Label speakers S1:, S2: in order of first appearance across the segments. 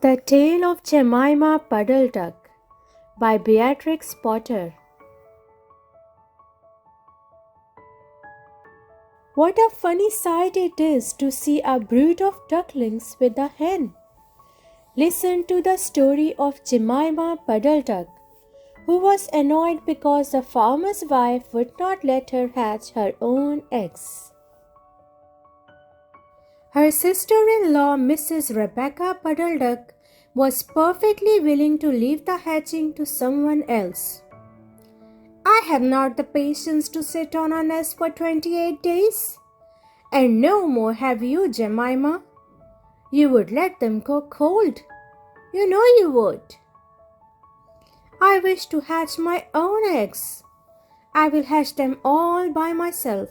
S1: The Tale of Jemima Puddle Duck by Beatrix Potter. What a funny sight it is to see a brood of ducklings with a hen. Listen to the story of Jemima Puddle Duck, who was annoyed because the farmer's wife would not let her hatch her own eggs. Her sister-in-law, Mrs. Rebecca Puddle Duck, was perfectly willing to leave the hatching to someone else. "I have not the patience to sit on a nest for 28 days. And no more have you, Jemima. You would let them go cold. You know you would." "I wish to hatch my own eggs. I will hatch them all by myself,"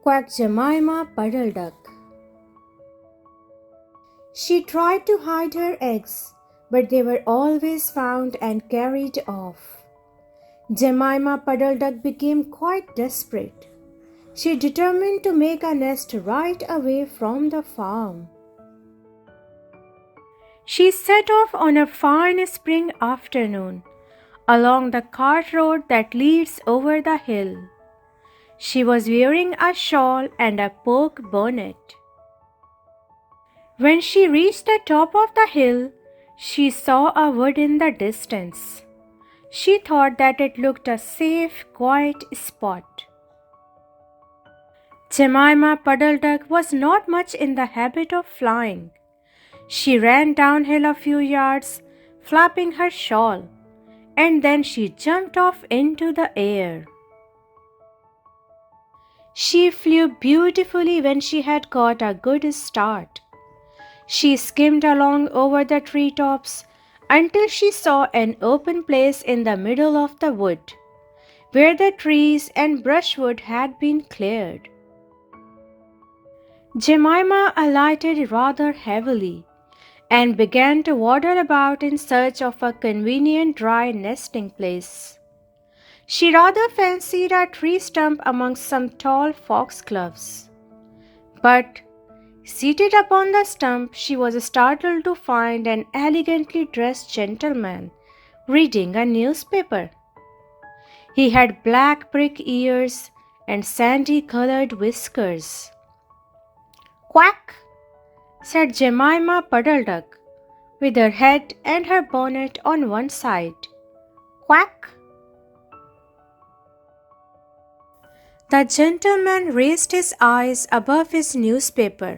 S1: quacked Jemima Puddle Duck. She tried to hide her eggs, but they were always found and carried off. Jemima Puddle Duck became quite desperate. She determined to make a nest right away from the farm. She set off on a fine spring afternoon, along the cart road that leads over the hill. She was wearing a shawl and a poke bonnet. When she reached the top of the hill, she saw a wood in the distance. She thought that it looked a safe, quiet spot. Jemima Puddle Duck was not much in the habit of flying. She ran downhill a few yards, flapping her shawl, and then she jumped off into the air. She flew beautifully when she had got a good start. She skimmed along over the treetops until she saw an open place in the middle of the wood, where the trees and brushwood had been cleared. Jemima alighted rather heavily and began to waddle about in search of a convenient dry nesting place. She rather fancied a tree stump amongst some tall foxgloves. But seated upon the stump, she was startled to find an elegantly dressed gentleman reading a newspaper. He had black brick ears and sandy-colored whiskers. "Quack!" said Jemima Puddle Duck, with her head and her bonnet on one side. "Quack!" The gentleman raised his eyes above his newspaper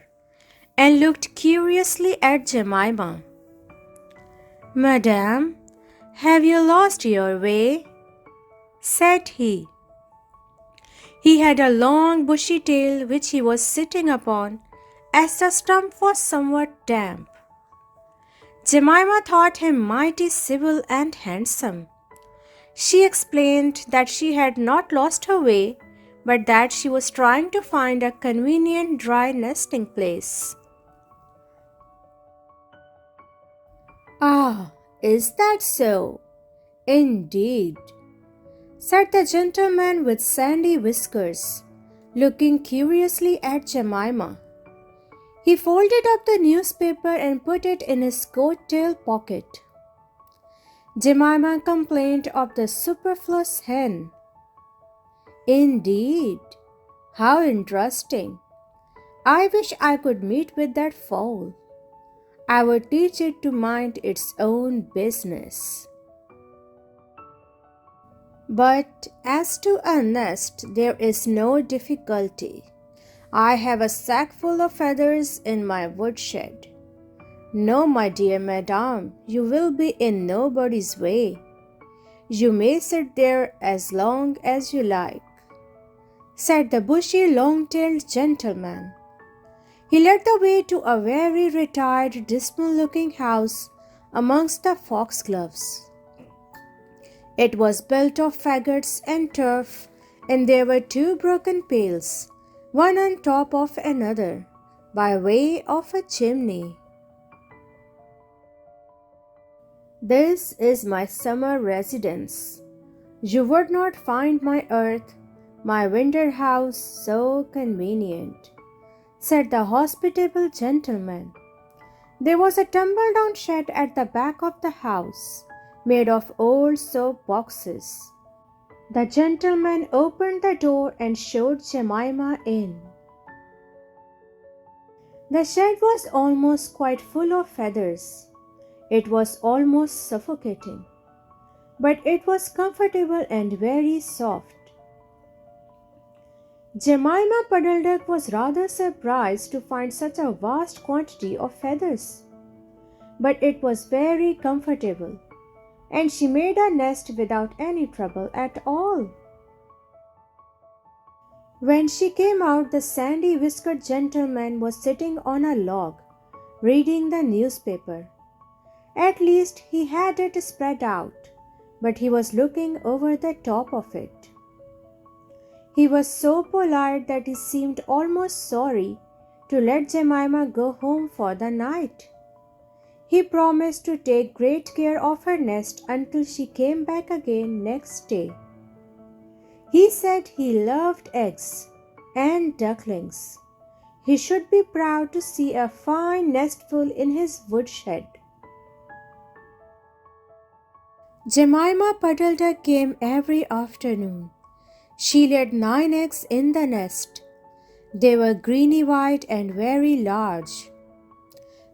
S1: and looked curiously at Jemima. "Madam, have you lost your way?" said he. He had a long bushy tail which he was sitting upon, as the stump was somewhat damp. Jemima thought him mighty civil and handsome. She explained that she had not lost her way, but that she was trying to find a convenient dry nesting place. "Ah, is that so? Indeed," said the gentleman with sandy whiskers, looking curiously at Jemima. He folded up the newspaper and put it in his coat-tail pocket. Jemima complained of the superfluous hen. "Indeed, how interesting! I wish I could meet with that fowl. I would teach it to mind its own business. But as to a nest, there is no difficulty. I have a sack full of feathers in my woodshed. No, my dear madam, you will be in nobody's way. You may sit there as long as you like," said the bushy, long-tailed gentleman. He led the way to a very retired, dismal-looking house amongst the foxgloves. It was built of faggots and turf, and there were two broken pails, one on top of another, by way of a chimney. "This is my summer residence. You would not find my earth, my winter house so convenient," said the hospitable gentleman. There was a tumble-down shed at the back of the house, made of old soap boxes. The gentleman opened the door and showed Jemima in. The shed was almost quite full of feathers. It was almost suffocating, but it was comfortable and very soft. Jemima Puddle Duck was rather surprised to find such a vast quantity of feathers, but it was very comfortable, and she made a nest without any trouble at all. When she came out, the sandy-whiskered gentleman was sitting on a log, reading the newspaper. At least he had it spread out, but he was looking over the top of it. He was so polite that he seemed almost sorry to let Jemima go home for the night. He promised to take great care of her nest until she came back again next day. He said he loved eggs and ducklings. He should be proud to see a fine nestful in his woodshed. Jemima Puddle Duck came every afternoon. She laid 9 eggs in the nest. They were greeny white and very large.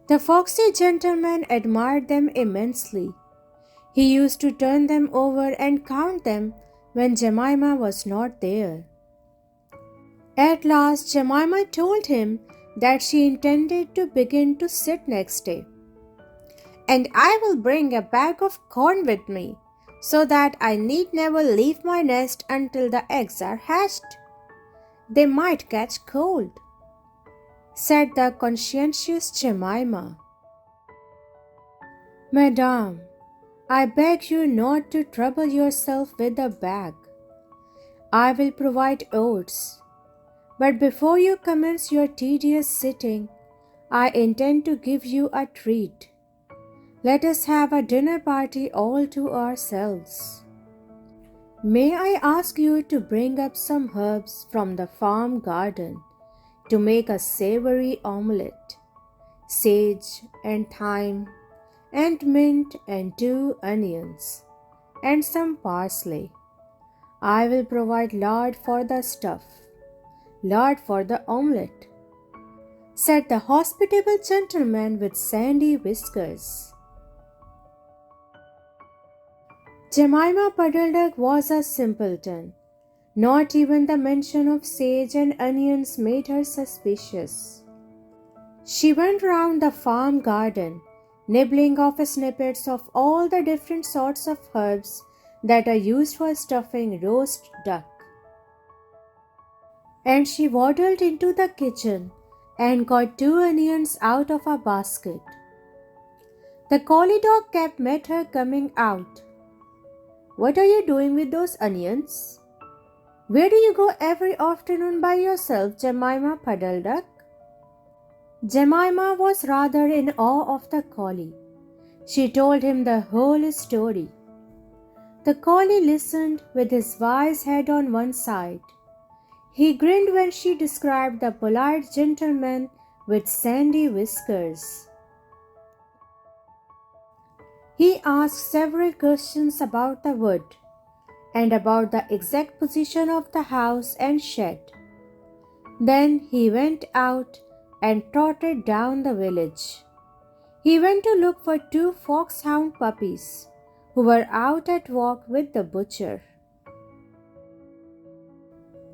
S1: The foxy gentleman admired them immensely. He used to turn them over and count them when Jemima was not there. At last, Jemima told him that she intended to begin to sit next day. "And I will bring a bag of corn with me, so that I need never leave my nest until the eggs are hatched. They might catch cold," said the conscientious Jemima. "Madam, I beg you not to trouble yourself with the bag. I will provide oats. But before you commence your tedious sitting, I intend to give you a treat. Let us have a dinner party all to ourselves. May I ask you to bring up some herbs from the farm garden to make a savory omelette, sage and thyme, and mint and 2 onions, and some parsley. I will provide lard for the stuff, lard for the omelette," said the hospitable gentleman with sandy whiskers. Jemima Puddle Duck was a simpleton. Not even the mention of sage and onions made her suspicious. She went round the farm garden, nibbling off snippets of all the different sorts of herbs that are used for stuffing roast duck. And she waddled into the kitchen and got 2 onions out of a basket. The collie dog met her coming out. "What are you doing with those onions? Where do you go every afternoon by yourself, Jemima Puddle Duck?" Jemima was rather in awe of the collie. She told him the whole story. The collie listened with his wise head on one side. He grinned when she described the polite gentleman with sandy whiskers. He asked several questions about the wood and about the exact position of the house and shed. Then he went out and trotted down the village. He went to look for 2 foxhound puppies who were out at walk with the butcher.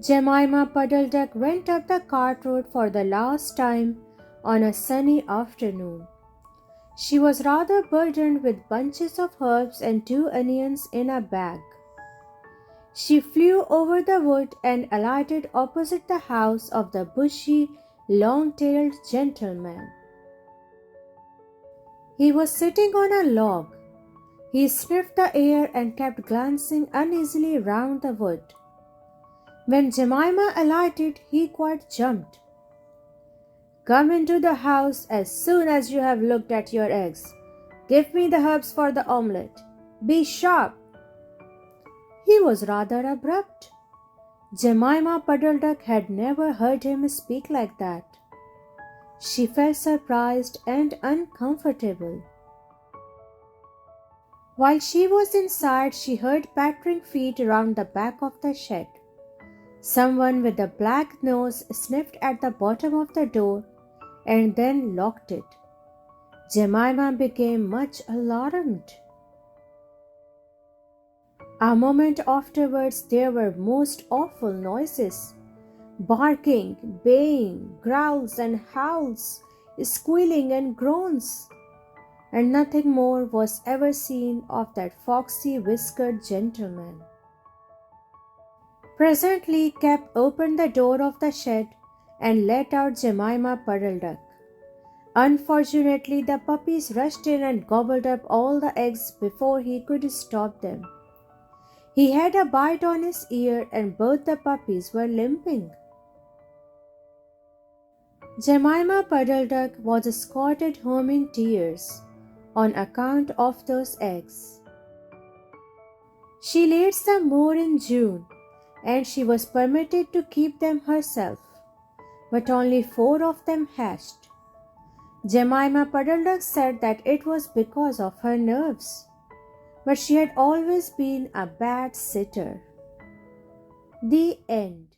S1: Jemima Puddle Duck went up the cart road for the last time on a sunny afternoon. She was rather burdened with bunches of herbs and 2 onions in a bag. She flew over the wood and alighted opposite the house of the bushy, long-tailed gentleman. He was sitting on a log. He sniffed the air and kept glancing uneasily round the wood. When Jemima alighted, he quite jumped. "Come into the house as soon as you have looked at your eggs. Give me the herbs for the omelette. Be sharp." He was rather abrupt. Jemima Puddle Duck had never heard him speak like that. She felt surprised and uncomfortable. While she was inside, she heard pattering feet around the back of the shed. Someone with a black nose sniffed at the bottom of the door and then locked it. Jemima became much alarmed. A moment afterwards, there were most awful noises. Barking, baying, growls and howls, squealing and groans. And nothing more was ever seen of that foxy whiskered gentleman. Presently Cap opened the door of the shed and let out Jemima Puddle Duck. Unfortunately, the puppies rushed in and gobbled up all the eggs before he could stop them. He had a bite on his ear and both the puppies were limping. Jemima Puddle Duck was escorted home in tears on account of those eggs. She laid some more in June, and she was permitted to keep them herself, but only 4 of them hatched. Jemima Puddle Duck said that it was because of her nerves, but she had always been a bad sitter. The end.